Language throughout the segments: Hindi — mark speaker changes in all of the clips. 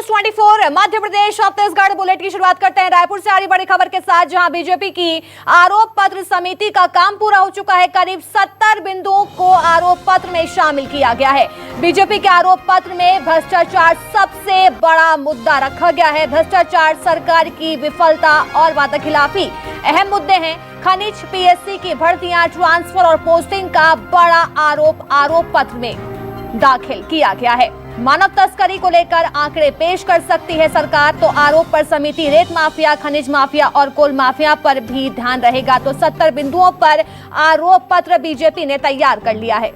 Speaker 1: न्यूज 24 मध्य प्रदेश छत्तीसगढ़ बुलेट की शुरुआत करते हैं रायपुर से आ रही बड़ी खबर के साथ, जहां बीजेपी की आरोप पत्र समिति का काम पूरा हो चुका है। करीब 70 बिंदुओं को आरोप पत्र में शामिल किया गया है। बीजेपी के आरोप पत्र में भ्रष्टाचार सबसे बड़ा मुद्दा रखा गया है। भ्रष्टाचार, सरकार की विफलता और वादाखिलाफी अहम मुद्दे हैं। खनिज, पीएससी की भर्तियां, ट्रांसफर और पोस्टिंग का बड़ा आरोप पत्र में दाखिल किया गया है। मानव तस्करी को लेकर आंकड़े पेश कर सकती है सरकार, तो आरोप पर समिति रेत माफिया, खनिज माफिया और कोल माफिया पर भी ध्यान रहेगा। तो 70 बिंदुओं पर आरोप पत्र बीजेपी ने तैयार कर लिया है।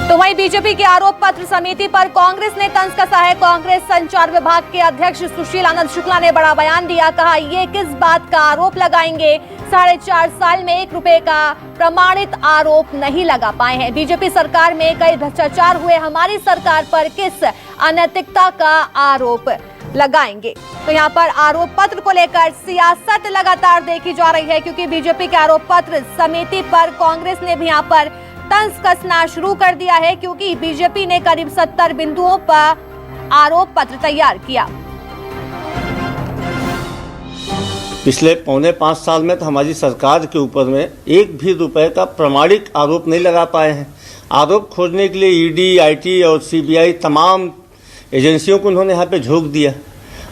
Speaker 1: तो वहीं बीजेपी के आरोप पत्र समिति पर कांग्रेस ने तंज कसा है। कांग्रेस संचार विभाग के अध्यक्ष सुशील आनंद शुक्ला ने बड़ा बयान दिया। कहा, ये किस बात का आरोप लगाएंगे? 4.5 साल में 1 रुपए का प्रमाणित आरोप नहीं लगा पाए हैं। बीजेपी सरकार में कई भ्रष्टाचार हुए, हमारी सरकार पर किस अनैतिकता का आरोप लगाएंगे? तो यहाँ पर आरोप पत्र को लेकर सियासत लगातार देखी जा रही है, क्योंकि बीजेपी के आरोप पत्र समिति पर कांग्रेस ने भी यहाँ पर तंज कसना शुरू कर दिया है, क्योंकि बीजेपी ने करीब 70 बिंदुओं पर आरोप पत्र तैयार किया।
Speaker 2: पिछले 4.25 साल में तो हमारी सरकार के ऊपर में 1 भी रुपए का प्रमाणिक आरोप नहीं लगा पाए हैं। आरोप खोजने के लिए ईडी, आईटी और सीबीआई तमाम एजेंसियों को उन्होंने यहाँ पे झोंक दिया।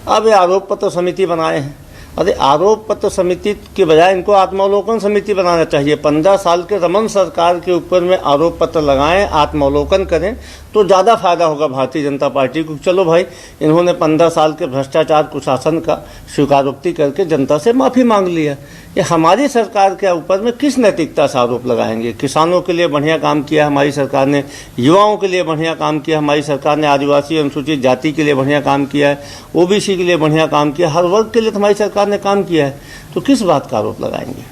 Speaker 2: अब ये आरोप पत्र समिति बनाए हैं। अरे आरोप पत्र समिति के बजाय इनको आत्मावलोकन समिति बनाना चाहिए। 15 साल के रमन सरकार के ऊपर में आरोप पत्र लगाएं, आत्मावलोकन करें तो ज़्यादा फायदा होगा भारतीय जनता पार्टी को। चलो भाई, इन्होंने 15 साल के भ्रष्टाचार कुशासन का स्वीकारोक्ति करके जनता से माफ़ी मांग लिया। ये हमारी सरकार के ऊपर में किस नैतिकता से आरोप लगाएंगे? किसानों के लिए बढ़िया काम किया हमारी सरकार ने, युवाओं के लिए बढ़िया काम किया हमारी सरकार ने, आदिवासी अनुसूचित जाति के लिए बढ़िया काम किया है, ओबीसी के लिए बढ़िया काम किया, हर वर्ग के लिए हमारी सरकार ने काम किया है, तो किस बात का आरोप लगाएंगे?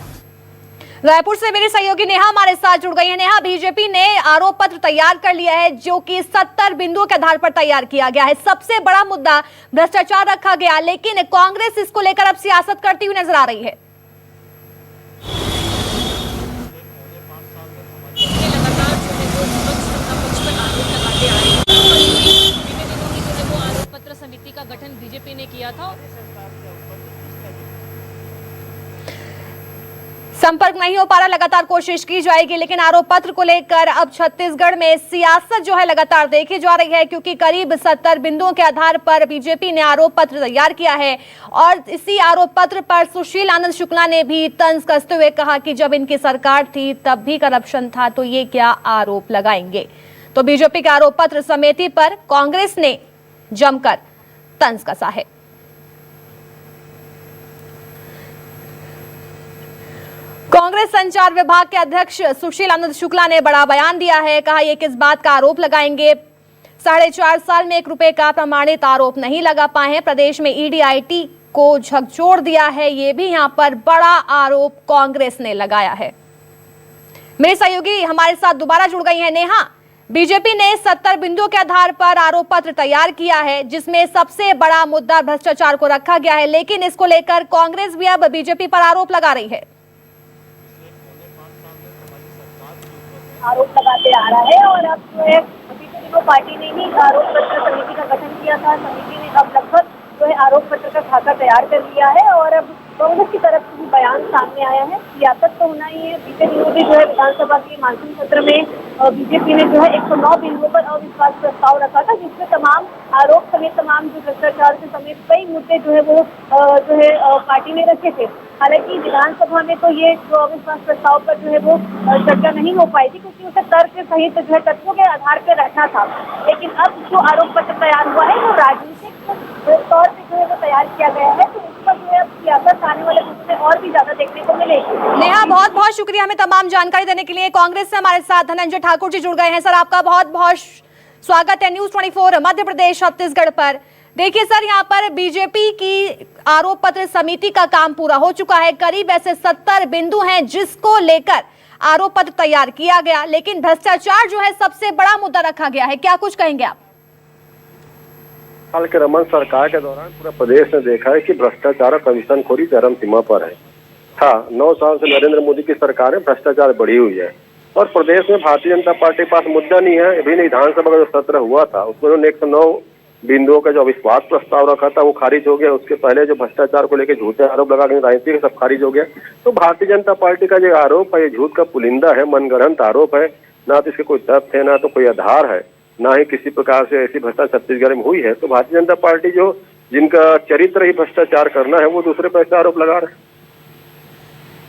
Speaker 1: रायपुर से मेरी सहयोगी नेहा हमारे साथ जुड़ गई है। नेहा, बीजेपी ने आरोप पत्र तैयार कर लिया है, जो कि 70 बिंदुओं के आधार पर तैयार किया गया है। सबसे बड़ा मुद्दा भ्रष्टाचार रखा गया, लेकिन कांग्रेस इसको लेकर अब सियासत करती हुई नजर आ रही है।
Speaker 3: आरोप पत्र समिति का गठन बीजेपी ने किया था।
Speaker 1: संपर्क नहीं हो पा रहा, लगातार कोशिश की जाएगी, लेकिन आरोप पत्र को लेकर अब छत्तीसगढ़ में सियासत जो है लगातार देखी जा रही है, क्योंकि करीब 70 बिंदुओं के आधार पर बीजेपी ने आरोप पत्र तैयार किया है। और इसी आरोप पत्र पर सुशील आनंद शुक्ला ने भी तंज कसते हुए कहा कि जब इनकी सरकार थी तब भी करप्शन था, तो ये क्या आरोप लगाएंगे? तो बीजेपी के आरोप पत्र समिति पर कांग्रेस ने जमकर तंज कसा है। कांग्रेस संचार विभाग के अध्यक्ष सुशील आनंद शुक्ला ने बड़ा बयान दिया है। कहा, ये किस बात का आरोप लगाएंगे? 4.5 साल में 1 रुपए का प्रमाणित आरोप नहीं लगा पाए हैं। प्रदेश में ईडी, आईटी को झकझोर दिया है, ये भी यहां पर बड़ा आरोप कांग्रेस ने लगाया है। मेरे सहयोगी हमारे साथ दोबारा जुड़ गई है नेहा। बीजेपी ने 70 बिंदुओं के आधार पर आरोप पत्र तैयार किया है, जिसमें सबसे बड़ा मुद्दा भ्रष्टाचार को रखा गया है, लेकिन इसको लेकर कांग्रेस भी अब बीजेपी पर आरोप लगा रही है।
Speaker 4: आरोप लगाते आ रहा है और अब जो है बीजेपी को पार्टी ने ही आरोप पत्र समिति का गठन किया था। समिति ने अब लगभग जो है आरोप पत्र का खाका तैयार कर लिया है और अब कांग्रेस की तरफ से भी बयान सामने आया है। सियासत तो होना ही है। बीते दिनों भी जो है विधानसभा के मानसून सत्र में बीजेपी ने जो है 109 बिंदुओं पर अविश्वास प्रस्ताव रखा था, जिसमें तमाम आरोप समेत तमाम जो भ्रष्टाचार से समेत कई मुद्दे जो है वो जो है पार्टी ने रखे थे। हालांकि विधानसभा में तो ये जो अविश्वास प्रस्ताव पर जो है वो चर्चा नहीं हो पाई थी, क्योंकि उसे तर्क सहित जो है तत्वों के आधार पर रखना था। लेकिन अब जो आरोप पत्र तैयार हुआ है वो राजनीतिक तौर पे जो है वो तैयार किया गया है, तो उस पर जो है सियासत आने वाले दिनों में और भी ज्यादा देखने को मिलेगी।
Speaker 1: नेहा, बहुत बहुत शुक्रिया हमें तमाम जानकारी देने के लिए। कांग्रेस से हमारे साथ धनंजय ठाकुर जी जुड़ गए हैं। सर, आपका बहुत बहुत स्वागत है न्यूज 24 मध्य प्रदेश छत्तीसगढ़ पर। देखिए सर, यहाँ पर बीजेपी की आरोप पत्र समिति का काम पूरा हो चुका है। करीब ऐसे 70 बिंदु हैं जिसको लेकर आरोप पत्र तैयार किया गया, लेकिन भ्रष्टाचार जो है सबसे बड़ा मुद्दा रखा गया है। क्या कुछ कहेंगे आप?
Speaker 5: साल के रमन सरकार के दौरान पूरा प्रदेश ने देखा है कि भ्रष्टाचार और कमीशनखोरी चरम सीमा पर है। हाँ, 9 साल से नरेंद्र मोदी की सरकार में भ्रष्टाचार बढ़ी हुई है। और प्रदेश में भारतीय जनता पार्टी के पास मुद्दा नहीं है। अभी विधानसभा का जो सत्र हुआ था उसमें उन्होंने 109 बिंदुओं का जो अविश्वास प्रस्ताव रखा था वो खारिज हो गया। उसके पहले जो भ्रष्टाचार को लेकर झूठे आरोप लगा के राजनीति सब खारिज हो गया। तो भारतीय जनता पार्टी का जो आरोप है ये झूठ का पुलिंदा है, मनगढ़ंत आरोप है। ना तो इसके कोई तथ्य है, ना तो कोई आधार है, ना ही किसी प्रकार से ऐसी भ्रष्टाचार छत्तीसगढ़ में हुई है। तो भारतीय जनता पार्टी जो जिनका चरित्र ही भ्रष्टाचार करना है वो दूसरे पर ऐसे आरोप लगा रहे हैं।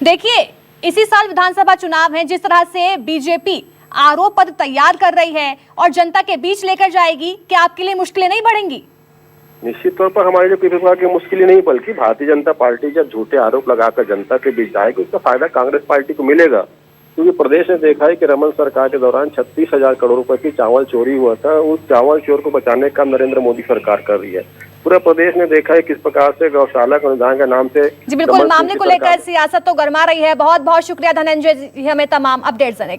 Speaker 1: देखिए, इसी साल विधानसभा चुनाव है, जिस तरह से बीजेपी आरोप पत्र तैयार कर रही है और जनता के बीच लेकर जाएगी, क्या आपके लिए मुश्किलें नहीं बढ़ेंगी?
Speaker 5: निश्चित तौर पर हमारे लिए किसी प्रकार की मुश्किल नहीं, बल्कि भारतीय जनता पार्टी जब झूठे आरोप लगाकर जनता के बीच जाएगी उसका फायदा कांग्रेस पार्टी को मिलेगा। क्योंकि प्रदेश ने देखा है कि रमन सरकार के दौरान 36,000 करोड़ रुपए की चावल चोरी हुआ था। उस चावल चोर को बचाने का नरेंद्र मोदी सरकार कर रही है। पूरा प्रदेश ने देखा है किस प्रकार से गौशाला के अनुदान के नाम से
Speaker 1: जी बिल्कुल, मामले को लेकर सियासत तो गरमा रही है। बहुत बहुत शुक्रिया धनंजय जी हमें तमाम अपडेट्स देने के।